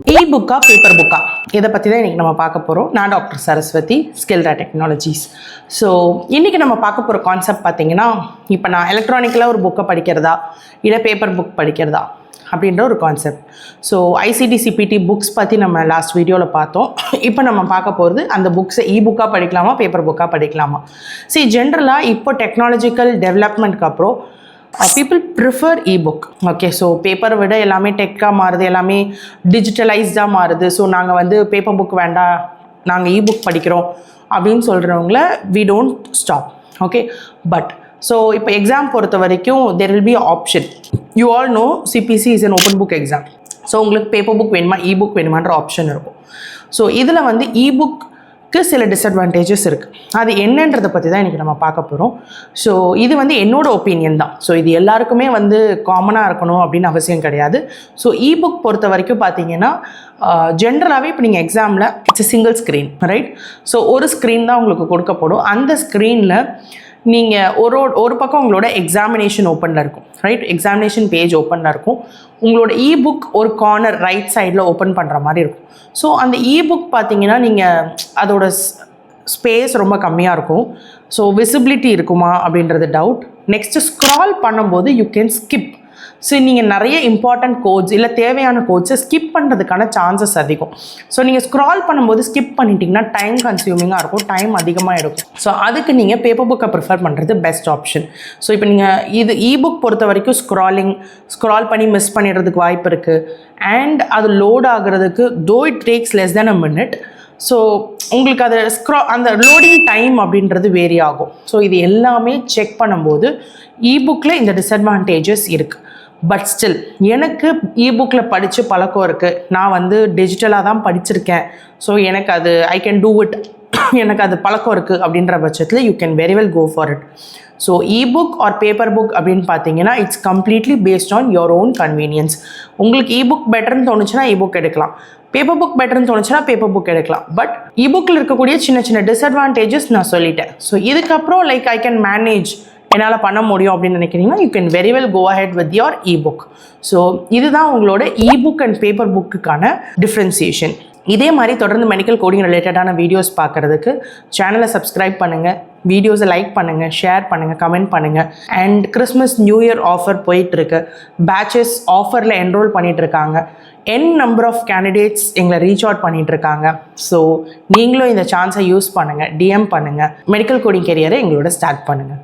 இ-புக்கா paper புக்கா இதை பற்றி தான் இன்றைக்கி நம்ம பார்க்க போகிறோம். நான் டாக்டர் சரஸ்வதி, ஸ்கில்டா டெக்னாலஜிஸ். ஸோ இன்றைக்கி நம்ம பார்க்க போகிற கான்செப்ட் பார்த்திங்கன்னா, இப்போ நான் எலக்ட்ரானிக்கலாக ஒரு புக்கை படிக்கிறதா இல்லை பேப்பர் புக் படிக்கிறதா அப்படின்ற ஒரு கான்செப்ட். ஸோ ICT-CPT புக்ஸ் பற்றி நம்ம லாஸ்ட் வீடியோவில் பார்த்தோம். இப்போ நம்ம பார்க்க போகிறது அந்த புக்ஸை இ-புக்காக படிக்கலாமா பேப்பர் புக்காக படிக்கலாமா. ஜென்ரலாக இப்போ டெக்னாலஜிக்கல் டெவலப்மெண்ட்க்கு அப்புறம் பீப்புள் ப்ரிஃபர் இ-புக். ஓகே, ஸோ பேப்பரை விட எல்லாமே டெக்காக மாறுது, எல்லாமே டிஜிட்டலைஸ்டாக மாறுது. ஸோ நாங்கள் பேப்பர் புக் வேண்டாம், நாங்கள் இ-புக் படிக்கிறோம் அப்படின்னு சொல்கிறவங்கள we don't stop. Okay, but so இப்போ எக்ஸாம் பொறுத்த வரைக்கும் there will be option. You all know CPC is an open book exam. So உங்களுக்கு பேப்பர் புக் வேணுமா இ-புக் வேணுமான்ற ஆப்ஷன் இருக்கும். ஸோ இதில் இ-புக் சில டிஸ்அட்வான்டேஜஸ் இருக்குது. அது என்னன்றதை பற்றி தான் இன்றைக்கி நம்ம பார்க்க போகிறோம். ஸோ இது என்னோட ஒப்பீனியன் தான். ஸோ இது எல்லாருக்குமே காமனாக இருக்கணும் அப்படின்னு அவசியம் கிடையாது. ஸோ இ-புக் பொறுத்த வரைக்கும் பார்த்தீங்கன்னா ஜென்ரலாகவே இப்போ நீங்கள் எக்ஸாமில் it's single screen, right? So ஒரு ஸ்க்ரீன் தான் உங்களுக்கு கொடுக்கப்படும். அந்த ஸ்க்ரீனில் நீங்கள் ஒரு பக்கம் உங்களோட எக்ஸாமினேஷன் ஓப்பனில் இருக்கும், ரைட்? எக்ஸாமினேஷன் பேஜ் ஓப்பனில் இருக்கும். உங்களோட இ-புக் ஒரு கார்னர் ரைட் சைடில் ஓப்பன் பண்ணுற மாதிரி இருக்கும். ஸோ அந்த இ-புக் பார்த்தீங்கன்னா நீங்கள் அதோட ஸ்பேஸ் ரொம்ப கம்மியாக இருக்கும். ஸோ விசிபிலிட்டி இருக்குமா அப்படின்றது டவுட். நெக்ஸ்ட்டு ஸ்க்ரால் பண்ணும்போது யூ கேன் ஸ்கிப். ஸோ நீங்கள் நிறைய இம்பார்ட்டண்ட் கோட்ஸ் இல்லை தேவையான கோட்ஸை ஸ்கிப் பண்ணுறதுக்கான சான்சஸ் அதிகம். ஸோ நீங்கள் ஸ்க்ரால் பண்ணும்போது ஸ்கிப் பண்ணிட்டீங்கன்னா டைம் கன்சியூமிங்காக இருக்கும், டைம் அதிகமாக எடுக்கும். ஸோ அதுக்கு நீங்கள் பேப்பர் புக்கை ப்ரிஃபர் பண்ணுறது பெஸ்ட் ஆப்ஷன். ஸோ இப்போ நீங்கள் இது இ-புக் பொறுத்த வரைக்கும் ஸ்க்ரால் பண்ணி மிஸ் பண்ணிடுறதுக்கு வாய்ப்பு இருக்குது. அண்ட் அது லோட் ஆகுறதுக்கு it takes less than a minute. So உங்களுக்கு அது அந்த லோடிங் டைம் அப்படின்றது வேரி ஆகும். ஸோ இது எல்லாமே செக் பண்ணும்போது இ-புக்கில் இந்த டிஸ்அட்வான்டேஜஸ் இருக்குது. பட் ஸ்டில் எனக்கு இ-புக்கில் படித்து பழக்கம் இருக்குது. நான் டிஜிட்டலாக தான் படிச்சிருக்கேன். ஸோ எனக்கு அது ஐ கேன் டூ இட், எனக்கு அது பழக்கம் இருக்குது அப்படின்ற பட்சத்தில் you can very well go for it. So ebook or paper book அப்படின்னு பார்த்தீங்கன்னா it's completely based on your own convenience. உங்களுக்கு இ-புக் பெட்டர்னு தோணுச்சுன்னா இ-புக் எடுக்கலாம், பேப்பர் புக் பெட்டர்னு தோணுச்சுன்னா பேப்பர் புக் எடுக்கலாம். பட் இ-புக்கில் இருக்கக்கூடிய சின்ன சின்ன டிஸ்அட்வான்டேஜஸ் நான் சொல்லிட்டேன். ஸோ இதுக்கப்புறம் ஐ கேன் மேனேஜ், என்னால் பண்ண முடியும் அப்படின்னு நினைக்கிறீங்கன்னா you can very well go ahead with your ebook. So இதுதான் உங்களோட இ-புக் அண்ட் பேப்பர் புக்குக்கான டிஃப்ரென்சியேஷன். இதே மாதிரி தொடர்ந்து மெடிக்கல் கோடிங் ரிலேட்டடான வீடியோஸ் பார்க்குறதுக்கு சேனலை சப்ஸ்கிரைப் பண்ணுங்கள், வீடியோஸை லைக் பண்ணுங்கள், ஷேர் பண்ணுங்கள், கமெண்ட் பண்ணுங்கள். And Christmas new year offer போயிட்டுருக்கு. பேட்சஸ் ஆஃபரில் என்ரோல் பண்ணிகிட்ருக்காங்க. நம்பர் ஆஃப் கேண்டிடேட்ஸ் எங்களை ரீச் அவுட் பண்ணிகிட்ருக்காங்க. ஸோ நீங்களும் இந்த சான்ஸை யூஸ் பண்ணுங்கள், DM பண்ணுங்கள், மெடிக்கல் கோடிங் கெரியரை எங்களோட ஸ்டார்ட் பண்ணுங்கள்.